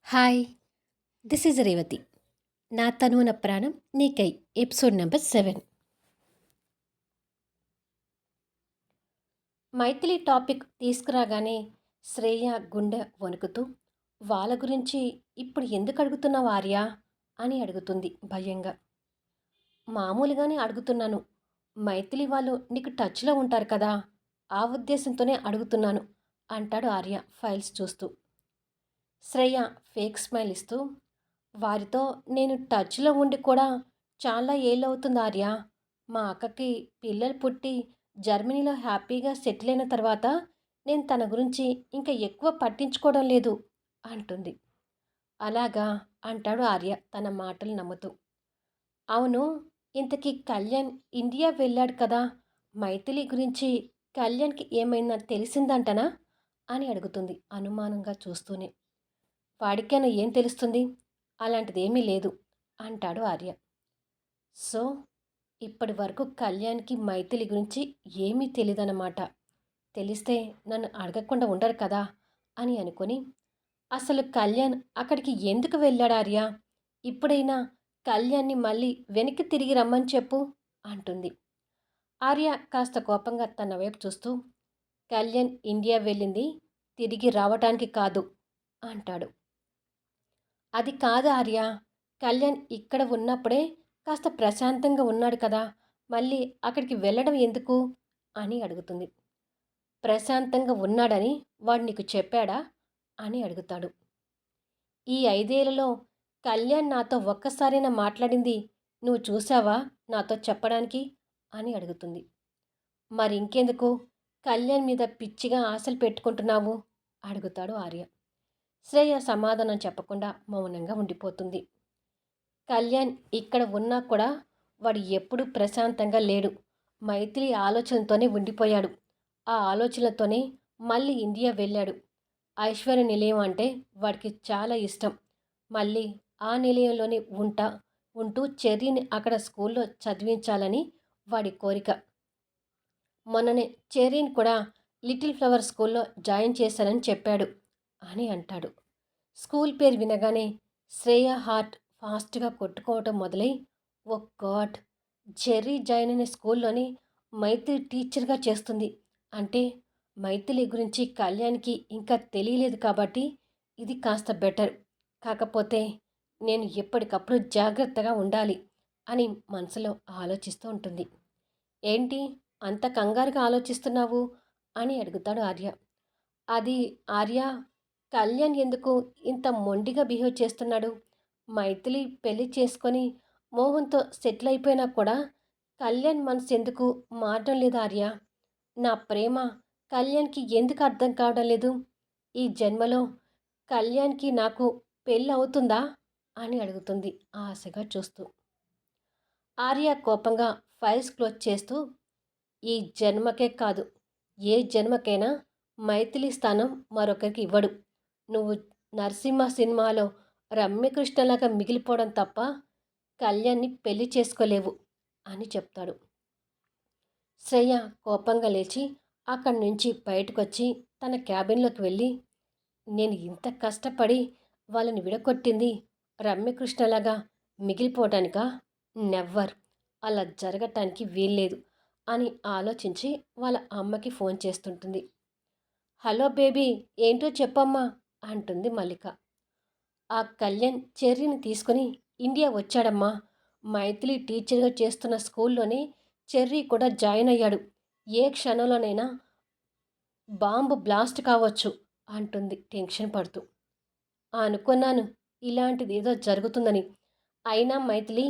Hi! This is Revathi. 'నా తనువున ప్రాణం నీకై' ఎపిసోడ్ నంబర్ 7. మైథిలి టాపిక్ తీసుకురాగానే శ్రేయ గుండె వణుకుతూ, వాళ్ళ గురించి ఇప్పుడు ఎందుకు అడుగుతున్నావు ఆర్య? అని అడుగుతుంది భయంగా. మామూలుగానే అడుగుతున్నాను. మైథిలి వాళ్ళు నీకు టచ్‌లో ఉంటారు కదా! ఆ ఉద్దేశంతోనే అడుగుతున్నాను అంటాడు ఆర్య ఫైల్స్ చూస్తూ. శ్రేయ ఫేక్ స్మైల్ ఇస్తూ, వారితో నేను టచ్‌లో ఉండి కూడా చాలా ఏళ్ళవుతుంది ఆర్య. మా అక్కకి పిల్లలు పుట్టి జర్మనీలో హ్యాపీగా సెటిల్ అయిన తర్వాత నేను తన గురించి ఇంకా ఎక్కువ పట్టించుకోవడం లేదు అంటుంది. అలాగా అంటాడు ఆర్య తన మాటలు నమ్ముతూ. అవును, ఇంతకీ కళ్యాణ్ ఇండియా వెళ్ళాడు కదా! మైథిలి గురించి కళ్యాణ్‌కి ఏమైనా తెలిసిందంటనా? అని అడుగుతుంది అనుమానంగా చూస్తూనే. వాడికైనా ఏం తెలుస్తుంది? అలాంటిదేమీ లేదు అంటాడు ఆర్య. సో, ఇప్పటి వరకు కళ్యాణ్‌కి మైథిలి గురించి ఏమీ తెలీదన్నమాట. తెలిస్తే నన్ను అడగకుండా ఉండరు కదా అని అనుకొని, అసలు కళ్యాణ్ అక్కడికి ఎందుకు వెళ్ళాడు ఆర్య? ఇప్పుడైనా కళ్యాణ్‌ని మళ్ళీ వెనక్కి తిరిగి రమ్మని చెప్పు అంటుంది. ఆర్య కాస్త కోపంగా తన వైపు చూస్తూ, కళ్యాణ్ ఇండియా వెళ్ళింది తిరిగి రావటానికి కాదు అంటాడు. అది కాదు ఆర్య. కళ్యాణ్ ఇక్కడ ఉన్నప్పుడే కాస్త ప్రశాంతంగా ఉన్నాడు కదా! మళ్ళీ అక్కడికి వెళ్ళడం ఎందుకు? అని అడుగుతుంది. ప్రశాంతంగా ఉన్నాడని వాడు నీకు చెప్పాడా? అని అడుగుతాడు. ఈ 5 ఏళ్లలో కళ్యాణ్ నాతో ఒక్కసారైనా మాట్లాడింది నువ్వు చూసావా నాతో చెప్పడానికి? అని అడుగుతుంది. మరింకెందుకు కళ్యాణ్ మీద పిచ్చిగా ఆశలు పెట్టుకుంటున్నావు? అడుగుతాడు ఆర్య. శ్రేయ సమాధానం చెప్పకుండా మౌనంగా ఉండిపోతుంది. కళ్యాణ్ ఇక్కడ ఉన్నా కూడా వాడు ఎప్పుడూ ప్రశాంతంగా లేడు. మైథిలి ఆలోచనతోనే ఉండిపోయాడు. ఆ ఆలోచనలతోనే మళ్ళీ ఇండియా వెళ్ళాడు. ఐశ్వర్య నిలయం అంటే వాడికి చాలా ఇష్టం. మళ్ళీ ఆ నిలయంలోనే ఉంటూ చెర్రీని అక్కడ స్కూల్లో చదివించాలని వాడి కోరిక. మొన్ననే చెర్రీని కూడా లిటిల్ ఫ్లవర్ స్కూల్లో జాయిన్ చేశానని చెప్పాడు అని అంటాడు. స్కూల్ పేరు వినగానే శ్రేయ హార్ట్ ఫాస్ట్గా కొట్టుకోవటం మొదలై, ఓ గాడ్! జెర్రీ జాయిన్ అయిన స్కూల్లోని మైథిలి టీచర్గా చేస్తుంది. అంటే మైథిలి గురించి కళ్యాణ్కి ఇంకా తెలియలేదు కాబట్టి ఇది కాస్త బెటర్. కాకపోతే నేను ఎప్పటికప్పుడు జాగ్రత్తగా ఉండాలి అని మనసులో ఆలోచిస్తూ ఉంటుంది. ఏంటి అంత కంగారుగా ఆలోచిస్తున్నావు అని అడుగుతాడు ఆర్య. అది ఆర్య, కళ్యాణ్ ఎందుకు ఇంత మొండిగా బిహేవ్ చేస్తున్నాడు? మైథిలి పెళ్లి చేసుకొని మోహన్‌తో సెటిల్ అయిపోయినా కూడా కళ్యాణ్ మనసు ఎందుకు మారడం లేదు ఆర్య? నా ప్రేమ కళ్యాణ్‌కి ఎందుకు అర్థం కావడం లేదు? ఈ జన్మలో కళ్యాణ్‌కి నాకు పెళ్లి అవుతుందా? అని అడుగుతుంది ఆశగా చూస్తూ. ఆర్య కోపంగా ఫైల్స్ క్లోజ్ చేస్తూ, ఈ జన్మకే కాదు, ఏ జన్మకైనా మైథిలి స్థానం మరొకరికి ఇవ్వడు. నువ్వు నరసింహ సినిమాలో రమ్యకృష్ణలాగా మిగిలిపోవడం తప్ప కళ్యాణ్‌ని పెళ్లి చేసుకోలేవు అని చెప్తాడు. శ్రేయ కోపంగా లేచి అక్కడి నుంచి బయటకొచ్చి తన క్యాబిన్‌లోకి వెళ్ళి, నేను ఇంత కష్టపడి వాళ్ళని విడగొట్టింది రమ్యకృష్ణలాగా మిగిలిపోవటానికా? నెవ్వర్! అలా జరగటానికి వీల్లేదు అని ఆలోచించి వాళ్ళ అమ్మకి ఫోన్ చేస్తుంటుంది. హలో బేబీ, ఏంటో చెప్పమ్మా అంటుంది మల్లిక. ఆ కళ్యాణ్ చెర్రీని తీసుకుని ఇండియా వచ్చాడమ్మా. మైథిలి టీచర్గా చేస్తున్న స్కూల్లోనే చెర్రీ కూడా జాయిన్ అయ్యాడు. ఏ క్షణంలోనైనా బాంబు బ్లాస్ట్ కావచ్చు అంటుంది టెన్షన్ పడుతూ. అనుకున్నాను ఇలాంటిది ఏదో జరుగుతుందని. అయినా మైథిలి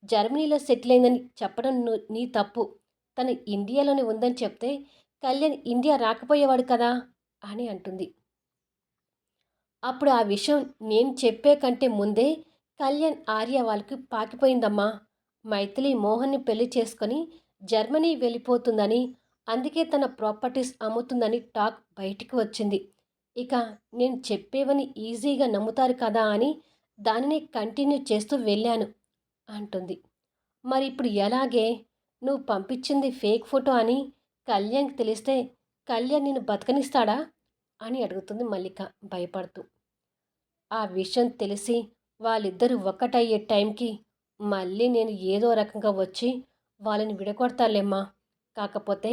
జర్మనీలో సెటిల్ అయిందని చెప్పడం నీ తప్పు. తను ఇండియాలోనే ఉందని చెప్తే కళ్యాణ్ ఇండియా రాకపోయేవాడు కదా అని అంటుంది. అప్పుడు ఆ విషయం నేను చెప్పే కంటే ముందే కళ్యాణ్ ఆర్య వాళ్ళకి పాకిపోయిందమ్మా. మైథిలి మోహన్ని పెళ్లి చేసుకొని జర్మనీ వెళ్ళిపోతుందని, అందుకే తన ప్రాపర్టీస్ అమ్ముతుందని టాక్ బయటికి వచ్చింది. ఇక నేను చెప్పేవని ఈజీగా నమ్ముతారు కదా అని దానిని కంటిన్యూ చేస్తూ వెళ్ళాను అంటుంది. మరి ఇప్పుడు ఎలాగే? నువ్వు పంపించింది ఫేక్ ఫోటో అని కళ్యాణ్కి తెలిస్తే కళ్యాణ్ నిన్ను బతకనిస్తాడా అని అడుగుతుంది మల్లిక భయపడుతూ. ఆ విషయం తెలిసి వాళ్ళిద్దరూ ఒక్కటయ్యే టైంకి మళ్ళీ నేను ఏదో రకంగా వచ్చి వాళ్ళని విడగొడతాలేమ్మా. కాకపోతే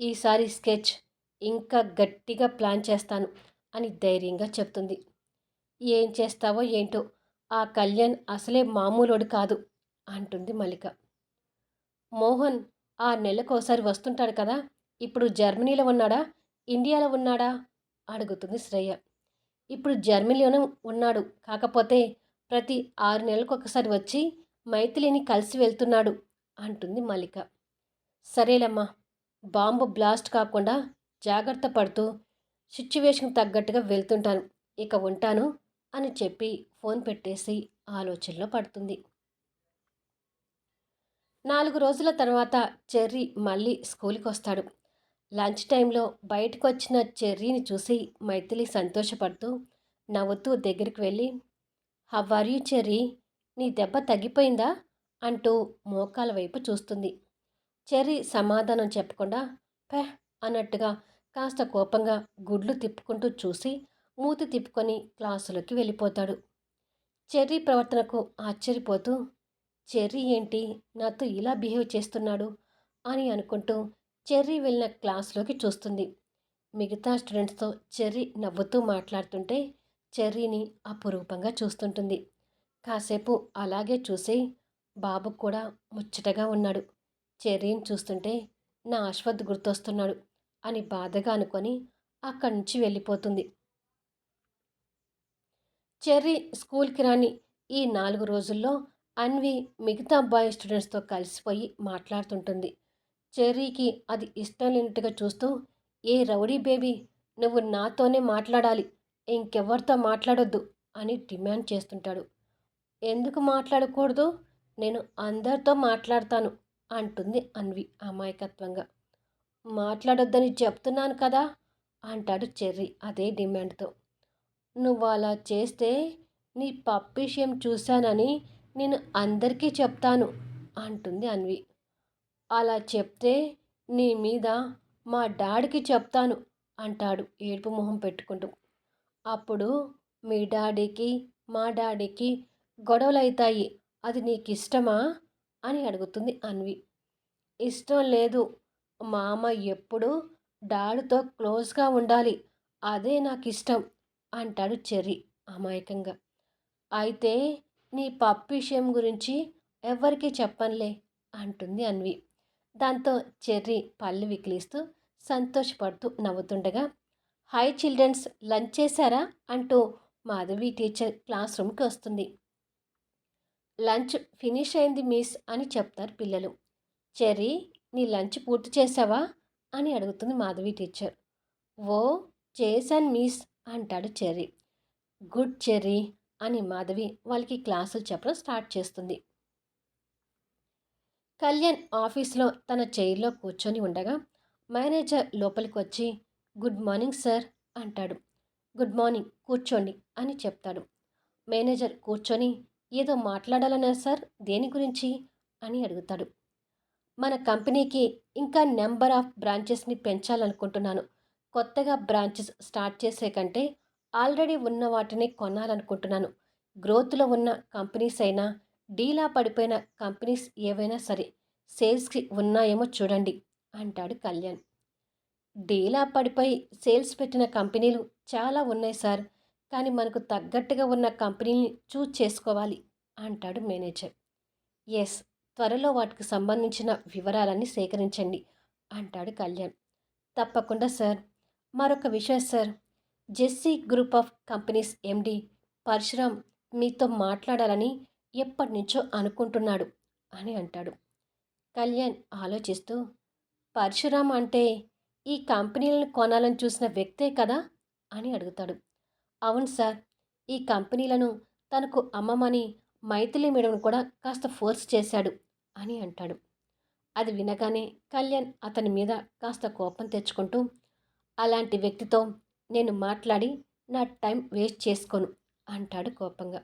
ఈసారి స్కెచ్ ఇంకా గట్టిగా ప్లాన్ చేస్తాను అని ధైర్యంగా చెప్తుంది. ఏం చేస్తావో ఏంటో, ఆ కళ్యాణ్ అసలే మామూలోడు కాదు అంటుంది మల్లిక. మోహన్ 6 నెలలకోసారి వస్తుంటాడు కదా, ఇప్పుడు జర్మనీలో ఉన్నాడా, ఇండియాలో ఉన్నాడా అడుగుతుంది శ్రేయ. ఇప్పుడు జర్మనీలోనే ఉన్నాడు, కాకపోతే ప్రతి 6 నెలలకొకసారి వచ్చి మైథిలిని కలిసి వెళ్తున్నాడు అంటుంది మల్లిక. సరేలమ్మా, బాంబు బ్లాస్ట్ కాకుండా జాగ్రత్త పడుతూ సిచ్యువేషన్కి తగ్గట్టుగా వెళ్తుంటాను, ఇక ఉంటాను అని చెప్పి ఫోన్ పెట్టేసి ఆలోచనలో పడుతుంది. 4 రోజుల తర్వాత చెర్రీ మళ్ళీ స్కూల్కి వస్తాడు. లంచ్ టైంలో బయటకు వచ్చిన చెర్రీని చూసి మైథిలి సంతోషపడుతూ నవ్వుతూ దగ్గరికి వెళ్ళి, హౌ ఆర్ యూ చెర్రీ, నీ దెబ్బ తగ్గిపోయిందా అంటూ మోకాల వైపు చూస్తుంది. చెర్రీ సమాధానం చెప్పకుండా పెహ్ అన్నట్టుగా కాస్త కోపంగా గుడ్లు తిప్పుకుంటూ చూసి మూతి తిప్పుకొని క్లాసులోకి వెళ్ళిపోతాడు. చెర్రీ ప్రవర్తనకు ఆశ్చర్యపోతూ, చెర్రీ ఏంటి నాతో ఇలా బిహేవ్ చేస్తున్నాడు అని అనుకుంటూ చెర్రీ వెళ్ళిన క్లాస్లోకి చూస్తుంది. మిగతా స్టూడెంట్స్తో చెర్రీ నవ్వుతూ మాట్లాడుతుంటే చెర్రీని అపురూపంగా చూస్తుంటుంది. కాసేపు అలాగే చూసి బాబు కూడా ముచ్చటగా ఉన్నాడు. చెర్రీని చూస్తుంటే నా అశ్వథ్ గుర్తొస్తున్నాడు అని బాధగా అనుకొని అక్కడి నుంచి వెళ్ళిపోతుంది. చెర్రీ స్కూల్కి రాని ఈ 4 రోజుల్లో అన్వి మిగతా బాయ్ స్టూడెంట్స్తో కలిసిపోయి మాట్లాడుతుంటుంది. చెర్రీకి అది ఇష్టం లేనట్టుగా చూస్తూ, ఏ రౌడీ బేబీ, నువ్వు నాతోనే మాట్లాడాలి, ఇంకెవరితో మాట్లాడొద్దు అని డిమాండ్ చేస్తుంటాడు. ఎందుకు మాట్లాడకూడదు, నేను అందరితో మాట్లాడతాను అంటుంది అన్వి అమాయకత్వంగా. మాట్లాడొద్దని చెప్తున్నాను కదా అంటాడు చెర్రీ అదే డిమాండ్తో. నువ్వు అలా చేస్తే నీ పప్పిషయం చూశానని నేను అందరికీ చెప్తాను అంటుంది అన్వి. అలా చెప్తే నీ మీద మా డాడీకి చెప్తాను అంటాడు ఏడుపు మొహం పెట్టుకుంటూ. అప్పుడు మీ డాడీకి మా డాడీకి గొడవలవుతాయి, అది నీకు ఇష్టమా అని అడుగుతుంది అన్వి. ఇష్టం లేదు, మా అమ్మ ఎప్పుడు డాడీతో క్లోజ్గా ఉండాలి, అదే నాకు ఇష్టం అంటాడు చెర్రీ అమాయకంగా. అయితే నీ పప్పు విషయం గురించి ఎవ్వరికీ చెప్పనులే అంటుంది అన్వి. దాంతో చెర్రీ పళ్ళు వికిలిస్తూ సంతోషపడుతూ నవ్వుతుండగా, హాయ్ చిల్డ్రన్స్, లంచ్ చేశారా అంటూ మాధవి టీచర్ క్లాస్ రూమ్కి వస్తుంది. లంచ్ ఫినిష్ అయింది మిస్ అని చెప్తారు పిల్లలు. చెర్రీ, నీ లంచ్ పూర్తి చేసావా అని అడుగుతుంది మాధవి టీచర్. ఓ, చేశాను మిస్ అంటాడు చెర్రీ. గుడ్ చెర్రీ అని మాధవి వాళ్ళకి క్లాసులు చెప్పడం స్టార్ట్ చేస్తుంది. కళ్యాణ్ ఆఫీస్లో తన చైర్లో కూర్చొని ఉండగా మేనేజర్ లోపలికి వచ్చి, గుడ్ మార్నింగ్ సార్ అంటాడు. గుడ్ మార్నింగ్, కూర్చోండి అని చెప్తాడు. మేనేజర్ కూర్చొని, ఏదో మాట్లాడాలన్నా సార్, దేని గురించి అని అడుగుతాడు. మన కంపెనీకి ఇంకా నెంబర్ ఆఫ్ బ్రాంచెస్ని పెంచాలనుకుంటున్నాను. కొత్తగా బ్రాంచెస్ స్టార్ట్ చేసే కంటే ఆల్రెడీ ఉన్న వాటిని కొనాలనుకుంటున్నాను. గ్రోత్లో ఉన్న కంపెనీస్ అయినా, డీలా పడిపోయిన కంపెనీస్ ఏవైనా సరే, సేల్స్కి ఉన్నాయేమో చూడండి అంటాడు కళ్యాణ్. డీలా పడిపోయి సేల్స్ పెట్టిన కంపెనీలు చాలా ఉన్నాయి సార్, కానీ మనకు తగ్గట్టుగా ఉన్న కంపెనీని చూజ్ చేసుకోవాలి అంటాడు మేనేజర్. ఎస్, త్వరలో వాటికి సంబంధించిన వివరాలన్నీ సేకరించండి అంటాడు కళ్యాణ్. తప్పకుండా సార్. మరొక విషయం సార్, జెస్సీ group of companies MD Parashuram మీతో మాట్లాడాలని ఎప్పటి నుంచో అనుకుంటున్నాడు అని అంటాడు. కళ్యాణ్ ఆలోచిస్తూ, పరశురామ్ అంటే ఈ కంపెనీలను కొనాలని చూసిన వ్యక్తే కదా అని అడుగుతాడు. అవును సార్, ఈ కంపెనీలను తనకు అమ్మమని మైథిలి మేడం కూడా కాస్త ఫోర్స్ చేశాడు అని అంటాడు. అది వినగానే కళ్యాణ్ అతని మీద కాస్త కోపం తెచ్చుకుంటూ, అలాంటి వ్యక్తితో నేను మాట్లాడి నా టైం వేస్ట్ చేసుకోను అంటాడు కోపంగా.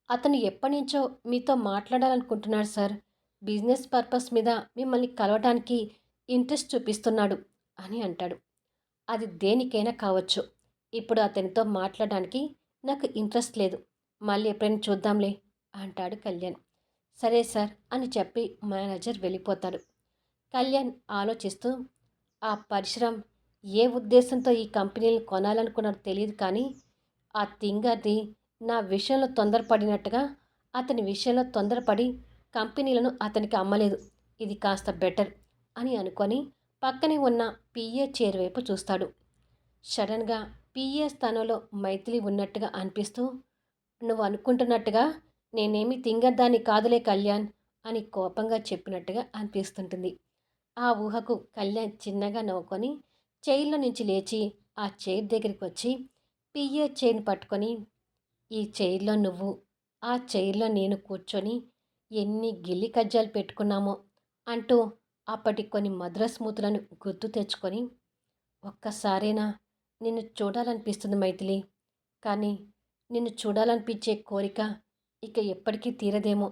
అతను ఎప్పటి నుంచో మీతో మాట్లాడాలనుకుంటున్నాడు సార్, బిజినెస్ పర్పస్ మీద మిమ్మల్ని కలవడానికి ఇంట్రెస్ట్ చూపిస్తున్నాడు అని అంటాడు. అది దేనికైనా కావచ్చు, ఇప్పుడు అతనితో మాట్లాడడానికి నాకు ఇంట్రెస్ట్ లేదు. మళ్ళీ ఎప్పుడైనా చూద్దాంలే అంటాడు కళ్యాణ్. సరే సార్ అని చెప్పి మేనేజర్ వెళ్ళిపోతాడు. కళ్యాణ్ ఆలోచిస్తూ ఆ పరశురాం ఏ ఉద్దేశంతో ఈ కంపెనీని కొనాలనుకున్నాడో తెలియదు కానీ ఆ తింగర్ది నా విషయంలో తొందరపడినట్టుగా అతని విషయంలో తొందరపడి కంపెనీలను అతనికి అమ్మలేదు. ఇది కాస్త బెటర్ అని అనుకొని పక్కనే ఉన్న పిఏ చైర్ వైపు చూస్తాడు. సడన్గా పిఏ స్థానంలో మైథిలి ఉన్నట్టుగా అనిపిస్తూ, నువ్వు అనుకుంటున్నట్టుగా నేనేమి తింగర్దాన్ని కాదులే కళ్యాణ్ అని కోపంగా చెప్పినట్టుగా అనిపిస్తుంటుంది. ఆ ఊహకు కళ్యాణ్ చిన్నగా నవ్వుకొని చైర్లో నుంచి లేచి ఆ చైర్ దగ్గరికి వచ్చి పిఏ చైర్ని పట్టుకొని, ఈ చైర్లో నువ్వు ఆ చైర్లో నేను కూర్చొని ఎన్ని గిల్లి కజ్జాలు పెట్టుకున్నామో అంటూ అప్పటి కొన్ని మధుర స్మృతులను గుర్తు తెచ్చుకొని, ఒక్కసారైనా నిన్ను చూడాలనిపిస్తుంది మైథిలి. కానీ నిన్ను చూడాలనిపించే కోరిక ఇక ఎప్పటికీ తీరదేమో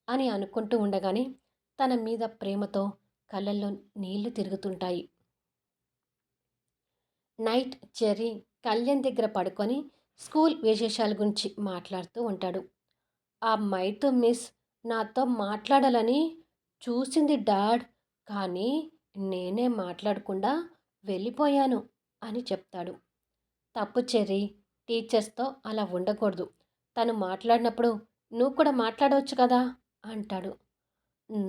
అని అనుకుంటూ ఉండగానే తన మీద ప్రేమతో కళ్ళల్లో నీళ్లు తిరుగుతుంటాయి. నైట్ చెర్రీ కళ్యాణ్ దగ్గర పడుకొని స్కూల్ విశేషాల గురించి మాట్లాడుతూ ఉంటాడు. ఆ మైతో మిస్ నాతో మాట్లాడాలని చూసింది డాడ్, కానీ నేనే మాట్లాడకుండా వెళ్ళిపోయాను అని చెప్తాడు. తప్పు చెర్రీ, టీచర్స్తో అలా ఉండకూడదు. తను మాట్లాడినప్పుడు నువ్వు కూడా మాట్లాడవచ్చు కదా అంటాడు.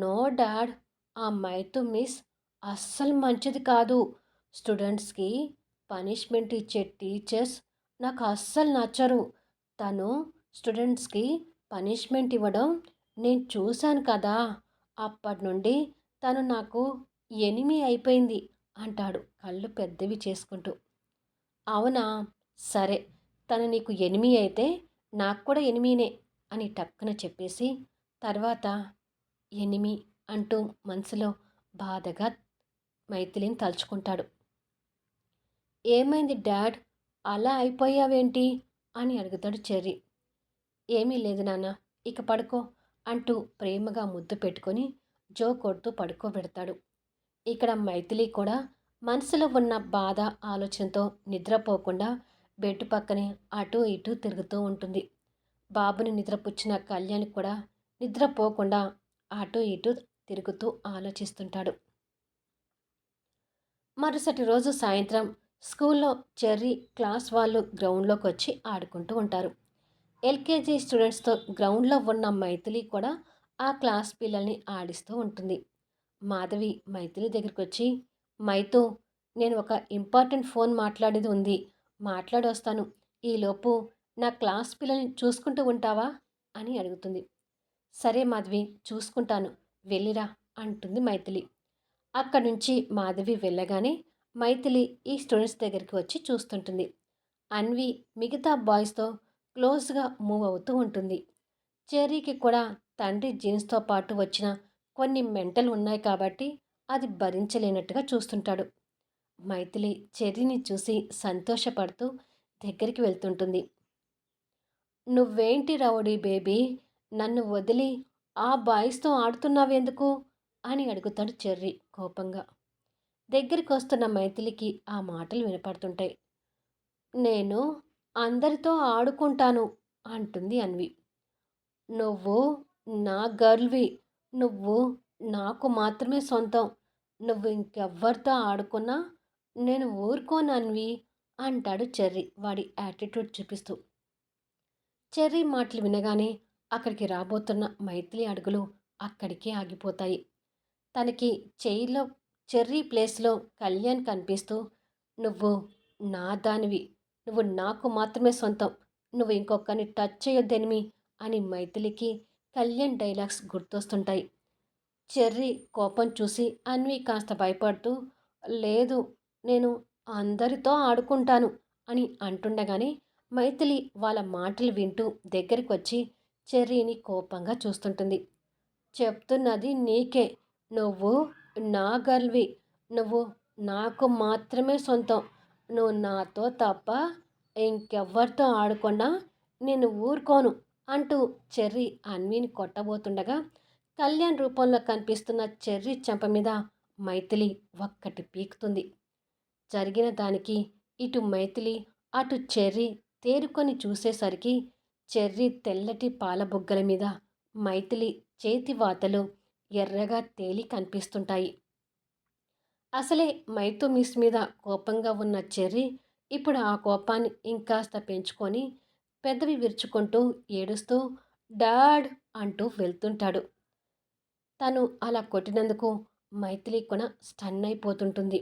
నో డాడ్, ఆ మైతో మిస్ అస్సలు మంచిది కాదు. స్టూడెంట్స్కి పనిష్మెంట్ ఇచ్చే టీచర్స్ నాకు అస్సలు నచ్చరు. తను స్టూడెంట్స్కి పనిష్మెంట్ ఇవ్వడం నేను చూశాను కదా, అప్పటి నుండి తను నాకు ఎనిమి అయిపోయింది అంటాడు కళ్ళు పెద్దవి చేసుకుంటూ. అవునా, సరే, తను నీకు ఎనిమి అయితే నాకు కూడా ఎనిమినే అని టక్కున చెప్పేసి తర్వాత ఎనిమి అంటూ మనసులో బాధగా మైథిలిని తలుచుకుంటాడు. ఏమైంది డాడ్, అలా అయిపోయావేంటి అని అడుగుతాడు చెర్రీ. ఏమీ లేదు నాన్న, ఇక పడుకో అంటూ ప్రేమగా ముద్దు పెట్టుకొని జో కొడుతూ పడుకోబెడతాడు. ఇక్కడ మైథిలి కూడా మనసులో ఉన్న బాధ ఆలోచనతో నిద్రపోకుండా బెడ్ పక్కనే అటూ ఇటూ తిరుగుతూ ఉంటుంది. బాబుని నిద్రపుచ్చిన కళ్యాణ్ కూడా నిద్రపోకుండా అటూ ఇటూ తిరుగుతూ ఆలోచిస్తుంటాడు. మరుసటి రోజు సాయంత్రం స్కూల్లో చెర్రీ క్లాస్ వాళ్ళు గ్రౌండ్లోకి వచ్చి ఆడుకుంటూ ఉంటారు. ఎల్కేజీ స్టూడెంట్స్తో గ్రౌండ్లో ఉన్న మైథిలి కూడా ఆ క్లాస్ పిల్లల్ని ఆడిస్తూ ఉంటుంది. మాధవి మైథిలి దగ్గరికి వచ్చి, మైతూ, నేను ఒక ఇంపార్టెంట్ ఫోన్ మాట్లాడేది ఉంది, మాట్లాడి వస్తాను, ఈలోపు నా క్లాస్ పిల్లల్ని చూసుకుంటూ ఉంటావా అని అడుగుతుంది. సరే మాధవి, చూసుకుంటాను, వెళ్ళిరా అంటుంది మైథిలి. అక్కడి నుంచి మాధవి వెళ్ళగానే మైథిలి ఈ స్టూడెంట్స్ దగ్గరికి వచ్చి చూస్తుంటుంది. అన్వి మిగతా బాయ్స్తో క్లోజ్గా మూవ్ అవుతూ ఉంటుంది. చెర్రీకి కూడా తండ్రి జీన్స్తో పాటు వచ్చిన కొన్ని మెంటలు ఉన్నాయి కాబట్టి అది భరించలేనట్టుగా చూస్తుంటాడు. మైథిలి చెర్రీని చూసి సంతోషపడుతూ దగ్గరికి వెళ్తుంటుంది. నువ్వేంటి రౌడీ బేబీ, నన్ను వదిలి ఆ బాయ్స్తో ఆడుతున్నావెందుకు అని అడుగుతాడు చెర్రీ కోపంగా. దగ్గరికి వస్తున్న మైథిలికి ఆ మాటలు వినపడుతుంటాయి. నేను అందరితో ఆడుకుంటాను అంటుంది అన్వి. నువ్వు నా గర్ల్వి, నువ్వు నాకు మాత్రమే సొంతం, నువ్వు ఇంకెవ్వరితో ఆడుకున్నా నేను ఊరుకోను అన్వి అంటాడు చెర్రీ వాడి యాటిట్యూడ్ చూపిస్తూ. చెర్రీ మాటలు వినగానే అక్కడికి రాబోతున్న మైథిలి అడుగులు అక్కడికే ఆగిపోతాయి. తనకి చైర్లో చెర్రీ ప్లేస్లో కళ్యాణ్ కనిపిస్తూ, నువ్వు నా దానివి, నువ్వు నాకు మాత్రమే సొంతం, నువ్వు ఇంకొకరిని టచ్ చేయొద్దెనిమి అని మైథిలికి కళ్యాణ్ డైలాగ్స్ గుర్తొస్తుంటాయి. చెర్రీ కోపం చూసి అన్వి కాస్త భయపడుతూ, లేదు, నేను అందరితో ఆడుకుంటాను అని అంటుండగానే మైథిలి వాళ్ళ మాటలు వింటూ దగ్గరికి వచ్చి చెర్రీని కోపంగా చూస్తుంటుంది. చెప్తున్నది నీకే, నువ్వు నా గర్ల్వి, నువ్వు నాకు మాత్రమే సొంతం, నువ్వు నాతో తప్ప ఇంకెవ్వరితో ఆడుకున్నా నేను ఊరుకోను అంటూ చెర్రీ అన్విని కొట్టబోతుండగా కళ్యాణ్ రూపంలో కనిపిస్తున్న చెర్రీ చెంప మీద మైథిలి ఒక్కటి పీకుతుంది. జరిగిన దానికి ఇటు మైథిలి అటు చెర్రీ తేరుకొని చూసేసరికి చెర్రి తెల్లటి పాల బుగ్గల మీద మైథిలి చేతి వాతలు ఎర్రగా తేలి కనిపిస్తుంటాయి. అసలే మైథు మిస్ మీద కోపంగా ఉన్న చెర్రీ ఇప్పుడు ఆ కోపాన్ని ఇంకాస్త పెంచుకొని పెదవి విరుచుకుంటూ ఏడుస్తూ డాడ్ అంటూ వెళ్తుంటాడు. తను అలా కొట్టినందుకు మైథిలి కూడా స్టన్ అయిపోతుంటుంది.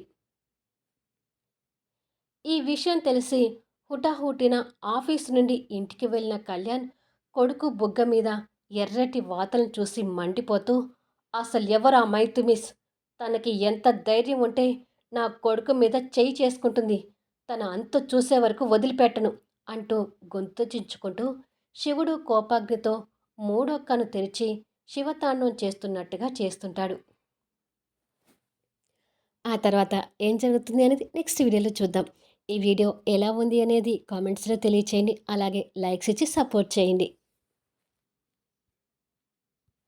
ఈ విషయం తెలిసి హుటాహుటిన ఆఫీసు నుండి ఇంటికి వెళ్ళిన కళ్యాణ్ కొడుకు బుగ్గ మీద ఎర్రటి వాతలను చూసి మండిపోతూ, అసలు ఎవరా మైథు మిస్? తనకి ఎంత ధైర్యం ఉంటే నా కొడుకు మీద చేయి చేసుకుంటుంది? తన అంతు చూసే వరకు వదిలిపెట్టను అంటూ గొంతు చించుకుంటూ శివుడు కోపాగ్నితో మూడో కన్ను తెరిచి శివతాండవం చేస్తున్నట్టుగా చేస్తుంటాడు. ఆ తర్వాత ఏం జరుగుతుంది అనేది నెక్స్ట్ వీడియోలో చూద్దాం. ఈ వీడియో ఎలా ఉంది అనేది కామెంట్స్లో తెలియచేయండి. అలాగే లైక్స్ ఇచ్చి సపోర్ట్ చేయండి.